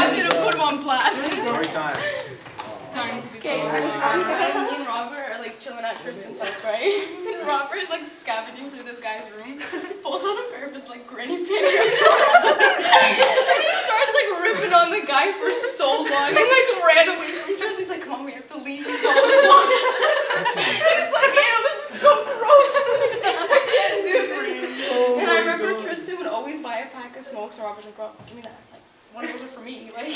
wanted to put him on blast. Story time. It's time to be Okay, this one time me and Robert are like chilling at Tristan's house, right? And Robert is like scavenging through this guy's room, pulls out a pair of his like granny panties, and he starts like ripping on the guy for so long, and like ran away from Tristan. He's like, "Come on, we have to leave." He's like, "Ew, this is so gross." I can't do this. And I remember Tristan would always buy a pack of smokes, and Robert's like, "Bro, give me that." One of those are for me, like,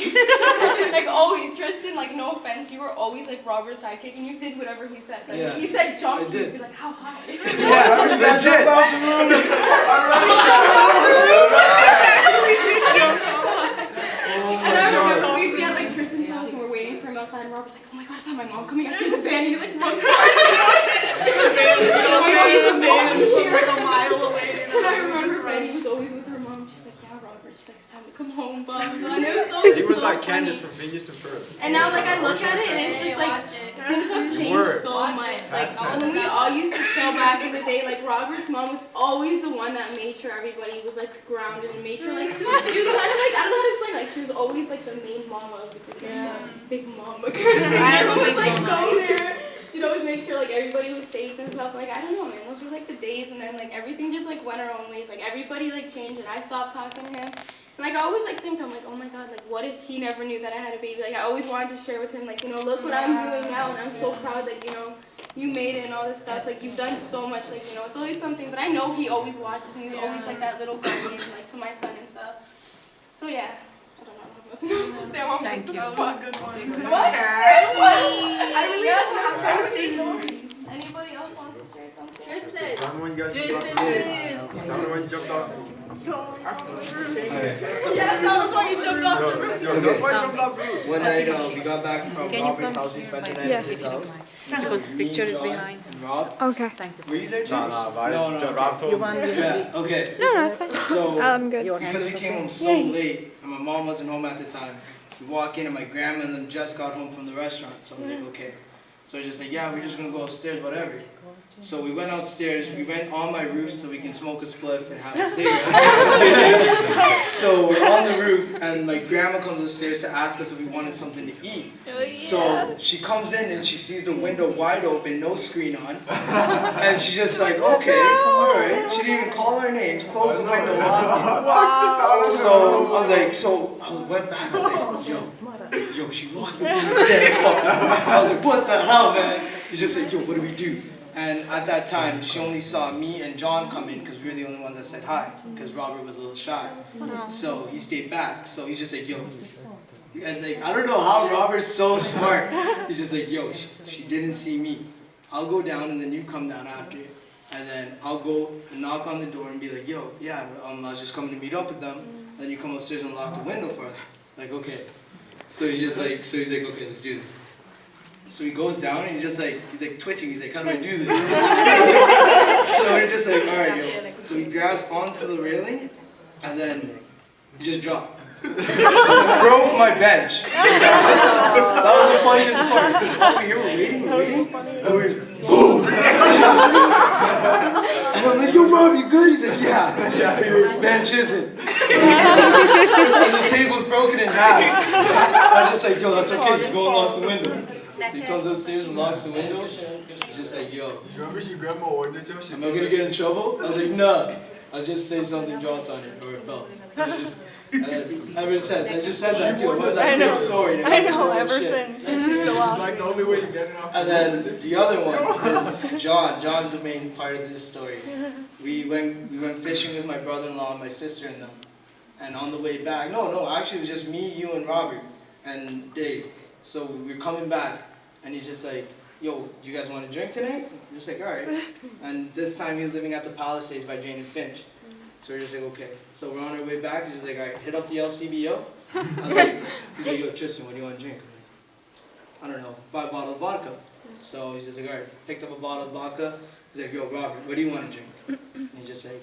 like always, Tristan, like, no offense, you were always, like, Robert's sidekick, and you did whatever he said, like, Yeah. he said jump, you'd be like, how high? Yeah, legit. And I remember we'd be at, like, Tristan's house, and we're waiting for him outside, and Robert's like, oh my gosh, is that my mom coming? I see the van, and he, like, runs a mile away. And I remember Betty was always with her mom, she's like, yeah, Robert, she's like, it's time to come home, blah, blah, blah, and it was always He was so like funny. Candace from Phineas and Ferb. And now, like, I look at it, and it's just, like, things have changed so much. Like, when we all used to chill back in the day, like, Robert's mom was always the one that made sure everybody was, like, grounded and made sure, like, she was kind of, like, I don't know how to explain, like, she was always, like, the main mama of the group. Big mama. And everyone would, like, go there. She'd always make sure, like, everybody was safe and stuff. Like, I don't know, man. Those were, like, the days, and then, like, everything just, like, went our own ways. Like, everybody, like, changed, and I stopped talking to him. And, like, I always, like, think, I'm like, oh, my God, like, what if he never knew that I had a baby? Like, I always wanted to share with him, like, you know, look what I'm doing now, and I'm so proud that, you know, you made it and all this stuff. Like, you've done so much, like, you know, it's always something. But I know he always watches, and he's always, like, that little guardian, like, to my son and stuff. So, yeah. I don't know. Thank you. What? Anybody else want to share something? Tristan. Tell me when you guys Tristan, jumped please. off. Tell me when you jumped off. Yeah, tell us why you jumped off the roof. Yo, tell us why you jumped off the roof. One night we got back from Robert's house. We spent the night at his house. Because the picture is John behind. and Rob. Okay. Were you there too? No, No. Rob told me. Yeah. Okay. No, it's fine. So I'm good. because we came home so late, and my mom wasn't home at the time. We walk in, and my grandma and them just got home from the restaurant. So I was like, okay. So we're just like, yeah, we're just gonna go upstairs, whatever. So we went upstairs. We went on my roof so we can smoke a spliff and have a cigarette. So we're on the roof, and my grandma comes upstairs to ask us if we wanted something to eat. So she comes in and she sees the window wide open, no screen on, and she's just like, okay, all right. She didn't even call our names, closed the window, locked it. So I was like, I went back. I was like, yo, she locked us in the I was like, what the hell, man? He's just like, yo, what do we do? And at that time, she only saw me and John come in because we were the only ones that said hi, because Robert was a little shy. So he stayed back. So he's just like, yo. And like, I don't know how Robert's so smart. He's just like, yo, she didn't see me. I'll go down and then you come down after. And then I'll go and knock on the door and be like, yo, yeah, I was just coming to meet up with them. And then you come upstairs and lock the window for us. Like, okay. So he's like, okay, let's do this. So he goes down and he's like twitching. He's like, how do I do this? So we're just like, all right, yo. So he grabs onto the railing and then he just dropped. Broke my bench. That was the funniest part because over here we're waiting, and we're just, boom. And I'm like, yo, Rob, you good? He's like, yeah. Your bench isn't. And the table's broken in half. I was just like, yo, that's okay. Just go and lock the window. So he comes upstairs and locks the window. He's just like, yo. Remember your grandma warned us? Am I gonna get in trouble? I was like, no. I'll just say something dropped on it or it fell. And I just said that too. It was that same story. I know, ever since. And she's still It's off. like the only way you get it off. And then the other one is John. John's the main part of this story. We went fishing with my brother-in-law and my sister and them. And on the way back, actually it was just me, you, and Robert and Dave. So we were coming back, and he's just like, yo, you guys want to drink tonight? I'm just like, all right. And this time he was living at the Palisades by Jane and Finch. So we're just like, okay. So we're on our way back. He's just like, all right, hit up the LCBO. He's like, yo, Tristan, what do you want to drink? I'm like, I don't know, buy a bottle of vodka. So he's just like, all right, picked up a bottle of vodka. He's like, yo, Robert, what do you want to drink? And he's just like,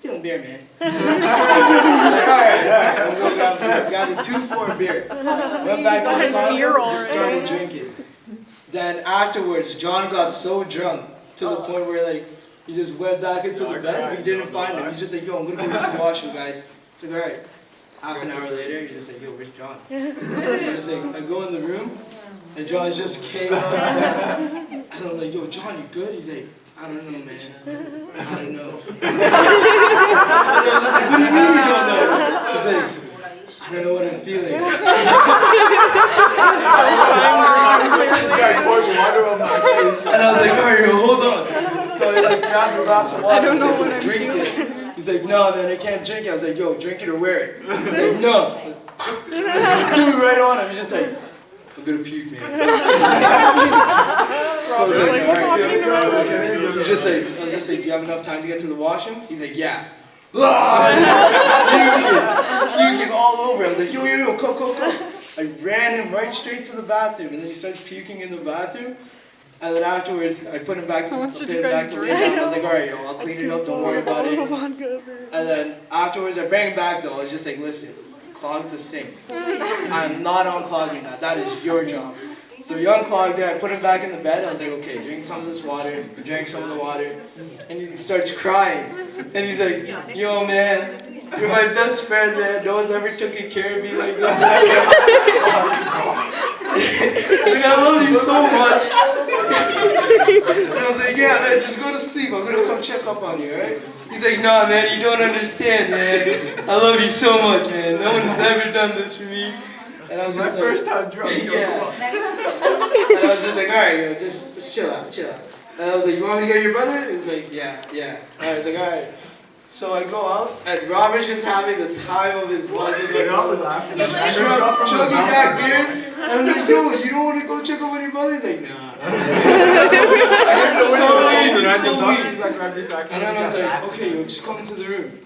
feeling beer, man. I'm like, all right. We'll go got his 2-4 beer. Went back to the condo, just started drinking. Then afterwards, John got so drunk to the point where like he just went back into the bed. We didn't find him. He's just like, yo, I'm gonna go use the washroom, guys. He's like, all right. Half an hour later, he's just like, yo, where's John? He's like, I go in the room, and John just came up. And I'm like, yo, John, you good? He's like, I don't know, man. I don't know. I was just like, what do you mean you don't know? He's like, I don't know what I'm feeling. This guy poured water on my face. And I was like, alright, yo, hold on. So I like grabbed a glass of water and said, "Yo, drink this." He's like, no, man, I can't drink it. I was like, yo, drink it or wear it. He's like, no. Threw it right on him. He's just like, I'm gonna puke, man. So I was like, alright, he's just like, I was just like, do you have enough time to get to the washroom? He's like, yeah. Puking all over. I was like, yo, come. I ran him right straight to the bathroom, and then he starts puking in the bathroom. And then afterwards, I put him back to lay down. I was like, alright, yo, I'll clean it up, don't worry about it. And then afterwards, I bring him back though. I was just like, listen, clog the sink. I'm not unclogging that. That is your job. So he unclogged it. I put him back in the bed. I was like, okay, drink some of this water. He drank some of the water. And he starts crying. And he's like, yo, man, you're my best friend, man. No one's ever taken care of me like that. Like, I love you so much. And I was like, yeah, man, just go to sleep. I'm going to come check up on you, right? He's like, nah, man, you don't understand, man. I love you so much, man. No one's ever done this for me. And I was My just first like, time drunk. yeah. And I was just like, alright, yo, just chill out. And I was like, you want me to get your brother? He was like, yeah. Alright, I was like, alright. So I go out, and Robert's just having the time of his life. He's like, chugging back beer. And I'm like, yo, you don't want to go check up on your brother? He's like, nah. So weak. And then I was like, okay, yo, just come into the room.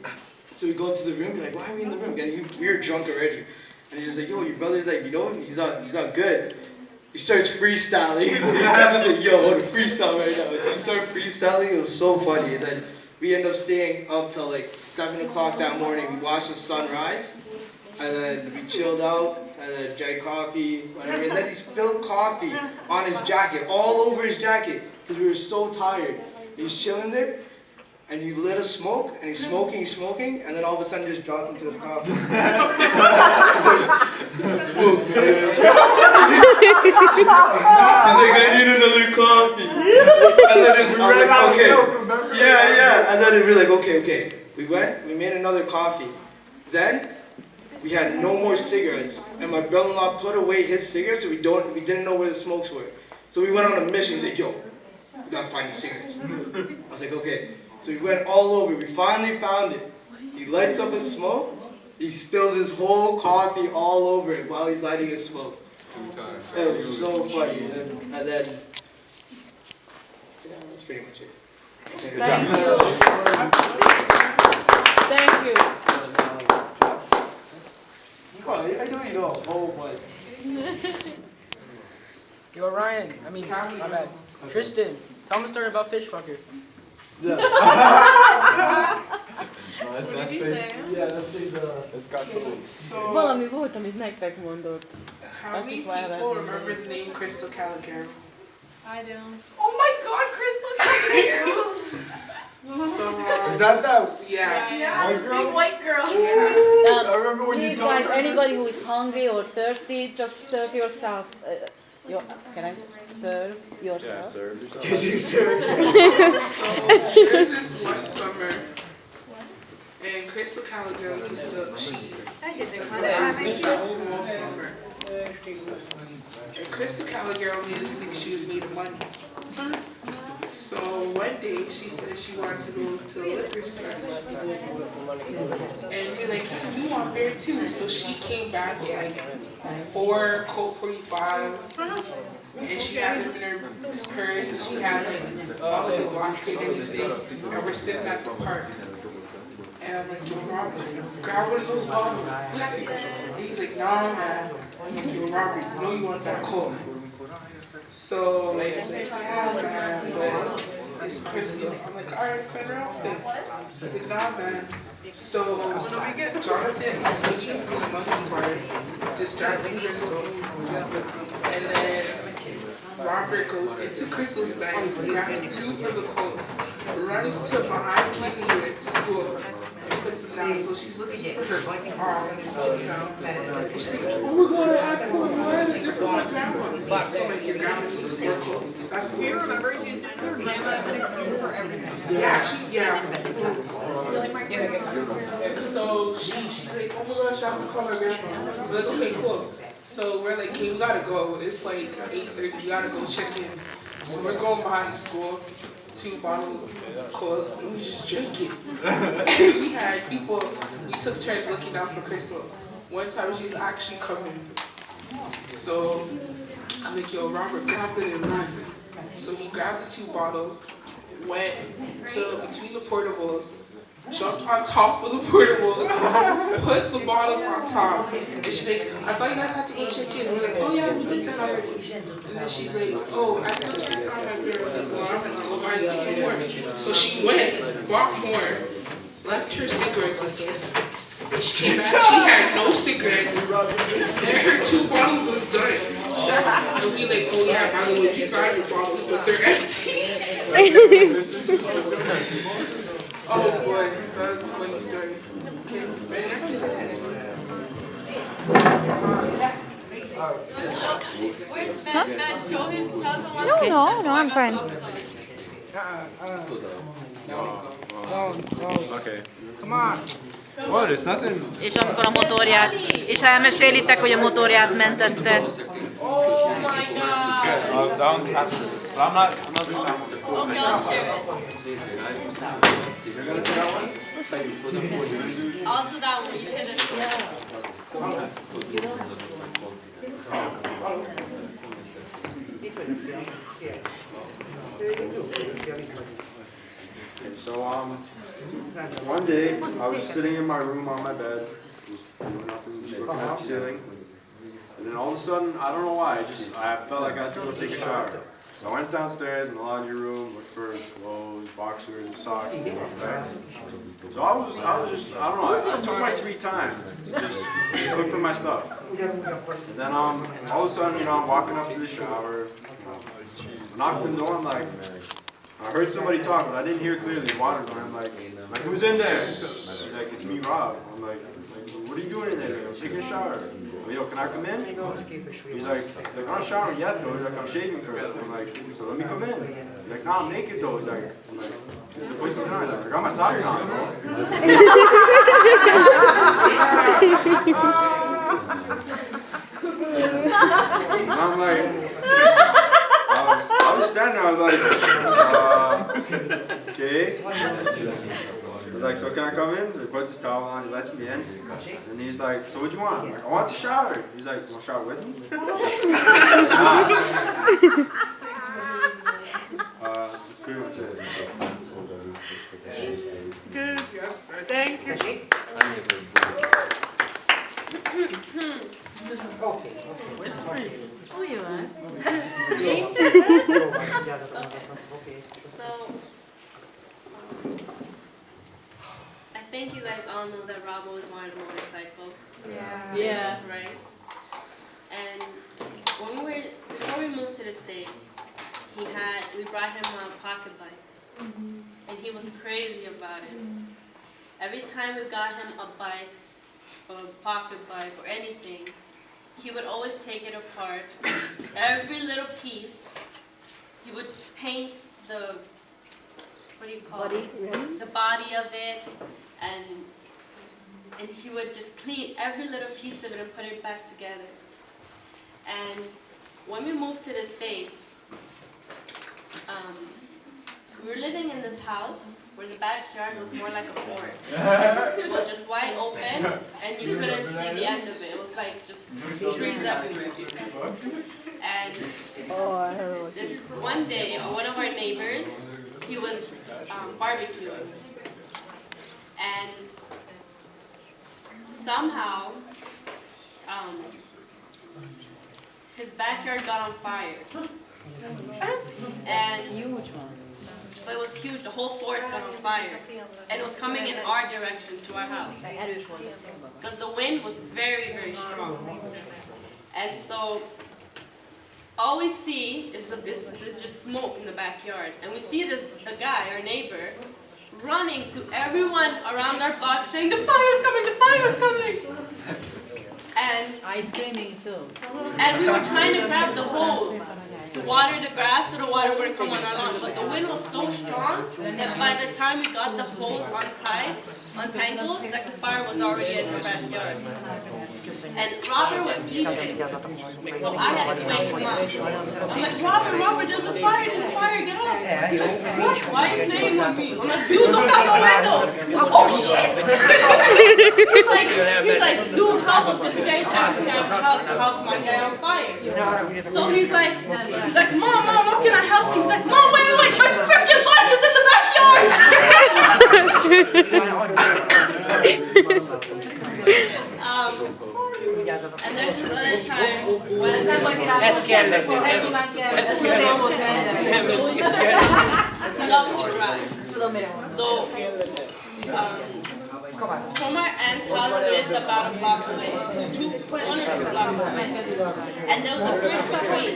So we go into the room, we're like, why are we in the room? And we were drunk already. And he's just like, yo, your brother's like, you know, he's not good. He starts freestyling. I was like, yo, I want to freestyle right now. So he started freestyling, it was so funny. And then we ended up staying up till like 7 o'clock that morning. We watched the sunrise. And then we chilled out, and then drank coffee, whatever. And then he spilled coffee on his jacket, all over his jacket, because we were so tired. He's chilling there, and he lit a smoke, and he's smoking, and then all of a sudden just dropped into his coffee. He's like, fuck, man. He's like, I need another coffee. And then I was like, okay. Yeah. And then we were like, okay. We went, we made another coffee. Then, we had no more cigarettes, and my brother-in-law put away his cigarettes, so we didn't know where the smokes were. So we went on a mission. He's like, yo, we gotta find these cigarettes. I was like, okay. So we went all over. We finally found it. He lights up a smoke. He spills his whole coffee all over it while he's lighting his smoke. It was so funny. And then, yeah, that's pretty much it. Thank you. I know you know a whole bunch. Yo, Ryan. My bad. Tristan, tell him a story about Fishfucker. Yeah. Let's Valami volt, amit nektek mondott. How many people remember the name Crystal Caligaro? I don't. Oh my God, Crystal Caligaro! So, Is that yeah. white girl? Big white girl. I remember when you Please, told guys, me. anybody who is hungry or thirsty, just serve yourself. Can I serve yourself? serve yourself. So, there's this one summer, and Crystal Caligaro used to go all summer. And Crystal Caligaro made us think she was made of money. So one day she said she wanted to go to the liquor store. And we're like, we want beer too. So she came back with like 4 Colt 45s. And she had them in her purse. And she had like bottles of vodka and everything. And we're sitting at the park. And I'm like, yo, Robert, grab one of those bottles. And he's like, nah, man. I'm like, yo, Robert, you know you want that Colt. So he's like, yeah, man, but it's Crystal. I'm like, alright, Fender outfit. He's like, nah, man. So Jonathan's switching from the monkey bars, distracting Crystal. And then Robert goes into Crystal's bag, grabs 2 of the Colts, runs to behind Kingswood School, and puts them down. So she's looking for her clothes now. And she's like, oh my god, I had 4 more. Like, they're from my grandma. So like, your grandma needs 4 clothes. That's cool. Do you remember she used to use her grandma as an excuse for everything? Yeah. So she's like, oh my gosh, I have to call my grandma. I'm like, okay, cool. So we're like, okay, we gotta go. It's like 8:30, we gotta go check in. So we're going behind the school, 2 bottles of Colts, and we just drinking. We had people, we took turns looking out for Crystal. One time she's actually coming. So I'm like, yo, Robert, grab it and run. So he grabbed the 2 bottles, went to between the portables, jumped on top of the portables, put the bottles on top, and she's like, I thought you guys had to go check in. We're like, oh yeah, we did that already. And then she's like, oh, I still can't find my beer. We're like, well, I'm gonna go buy some more. So she went, bought more, left her cigarettes with us. And she came back, she had no cigarettes, and her 2 bottles was done. And we like, oh yeah, by the way, you found your bottles, but they're empty. Oh boy, that was a funny story. Okay, ready? I think that's it. Where's Ben? Show him, tell him No, I'm fine. Okay. Come on. What? It's nothing. És amikor a motorját, és elmesélitek, hogy a motorját mentette. Oh my gosh. Good. That one's absolute. But I'm not a big fan of it. Okay, I'll share it. You're gonna do that one? I'll do that one. You finish. Okay, so one day I was sitting in my room on my bed, just doing nothing, just looking at the ceiling, and then all of a sudden, I don't know why, I felt like I had to go take a shower. So I went downstairs in the laundry room, looked for clothes, boxers, socks, and stuff, right? So I was just, I don't know, I took my sweet time to just look for my stuff. And then all of a sudden, I'm walking up to the shower, knocked on the door, I'm like, I heard somebody talk, but I didn't hear clearly. The water going. I'm like, who's in there? She's like, it's me, Rob. I'm like, what are you doing in there? He's like, I'm taking a shower. I'm like, yo, can I come in? He's like, I'm not showering yet though. He's like, I'm shaving first. I'm like, so let me come in. He's like, nah, I'm naked though. He's like, what's going on? I got my socks on, bro. And I'm like, I was standing there, I was like, okay. I was like, so can I come in? He puts his towel on, he lets me in. And he's like, so what do you want? I'm like, I want to shower. He's like, you want to shower with me? Nah. That's pretty much it. Good. Thank you. Who you are? So, I think you guys all know that Rob always wanted a motorcycle. Yeah. Right? And before we moved to the States, we brought him a pocket bike. And he was crazy about it. Every time we got him a bike, or a pocket bike, or anything, he would always take it apart. Every little piece, he would paint the, what do you call it? The body of it, and he would just clean every little piece of it and put it back together. And when we moved to the States, we were living in this house where the backyard was more like a forest. It was just wide open, and you couldn't see the end of it. It was like just trees everywhere. And this one day, one of our neighbors, he was barbecuing. And somehow, his backyard got on fire. And it was huge, the whole forest got on fire. And it was coming in our direction to our house. Because the wind was very, very strong. And so, all we see is just smoke in the backyard. And we see the guy, our neighbor, running to everyone around our block saying, "The fire's coming! The fire's coming!" And I screaming too. we were trying to grab the hose to water the grass so the water wouldn't come on our lawn. But the wind was so strong that by the time we got the hose untangled, like the fire was already in the backyard. And Robert was sleeping, so I had to wake him up. I'm like, Robert, there's a fire, get up. He's like, what? Why are you playing with me? I'm like, dude, look out the window. Oh shit! he's like, dude, help us, but you guys actually have the house might get on fire. So he's like, Mom, how can I help you? He's like, Mom, wait, my freaking bike is in the backyard. And then this other time, when That's Canada. he loved to drive. So, from our aunt's house, we lived about a block away, one or two blocks away. And there was a bridge between.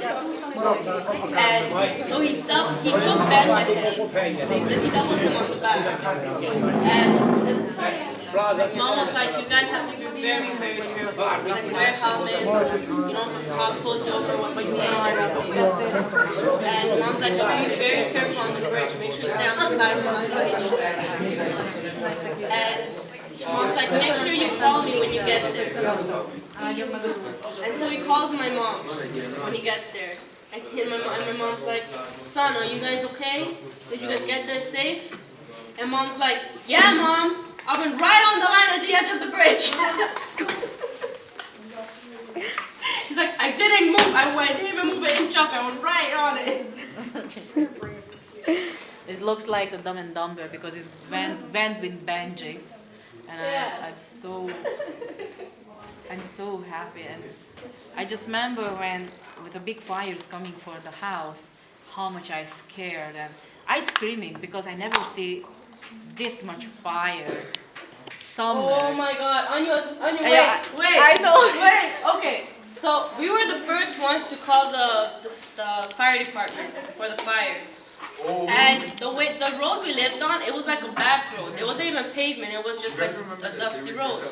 And so he took Ben with him. He doubled him on the back. And Mom was like, you guys have to be very, very careful. Like, wear helmets, you know, if a cop pulls you over, what you say. And Mom's like, be very careful on the bridge. Make sure you stay on the side so nothing hits you. And Mom's like, make sure you call me when you get there. And so he calls my mom when he gets there. And my mom's like, son, are you guys okay? Did you guys get there safe? And Mom's like, yeah, Mom. I went right on the line at the edge of the bridge. He's like, I didn't move. I didn't even move an inch off. I went right on it. It looks like a Dumb and Dumber because it's went with Benji, and Yeah. I'm so happy. And I just remember when with the big fires coming for the house, how much I scared, and I screaming because I never see this much fire somewhere. Oh my God, Anya, Yeah, wait. I know. Wait, okay. So we were the first ones to call the fire department for the fire. And the road we lived on, it was like a back road. It wasn't even pavement, it was just like a dusty road.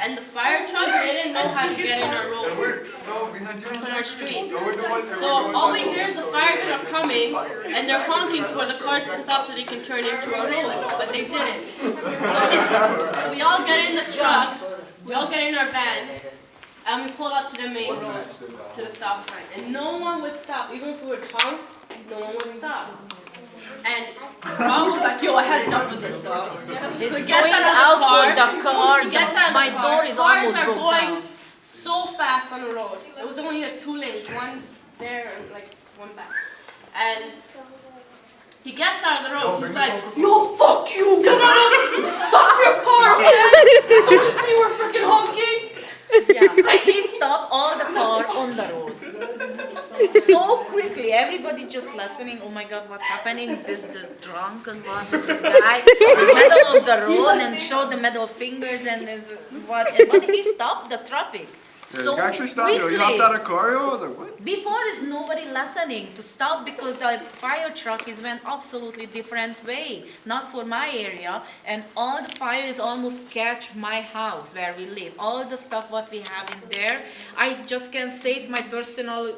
And the fire truck didn't know how to get in our road, on our street. So all we hear is the fire truck coming, and they're honking for the cars to stop so they can turn into a road, but they didn't. So we all get in the truck, we all get in our van, and we pull up to the main road, to the stop sign. And no one would stop, even if we would honk, no one would stop. And Rob was like, yo, I had enough of this, dog. He's So he gets going out of out the car. for the car. He gets out of My the car. door is Cars almost are broke going down. so fast on the road. It was only like 2 lanes, one there and like one back. And he gets out of the road. He's like, yo, fuck you, get out of it. Stop your car, okay? Don't you see we're freaking honking? Yeah, he stopped all the car on the road. So quickly, everybody just listening, oh my God, what's happening? This the drunken one, the guy in the middle of the road and showed the middle fingers and is what, but he stopped the traffic. So actually stopped you. You hopped out of car, yo? Like, what? Before is nobody listening to stop because the fire truck is went absolutely different way, not for my area, and all the fires almost catch my house where we live. All the stuff what we have in there, I just can save my personal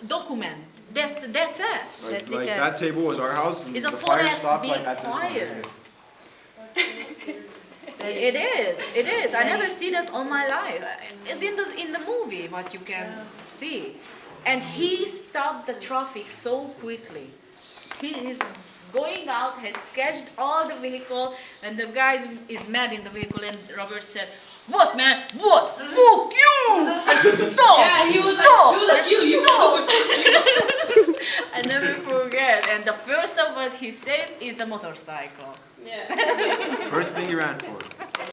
document. That's it. Like that table was our house, and It's the a fire forest stopped big like at this one. fire. It is. I never see this all my life. It's in the movie what you can see. And he stopped the traffic so quickly. He is going out, had catched all the vehicle, and the guy is mad in the vehicle, and Robert said, what man? What? Fuck you! Stop! Yeah, he was Stop! like, you Stop! I never forget. And the first of what he saved is the motorcycle. Yeah. First thing he ran for.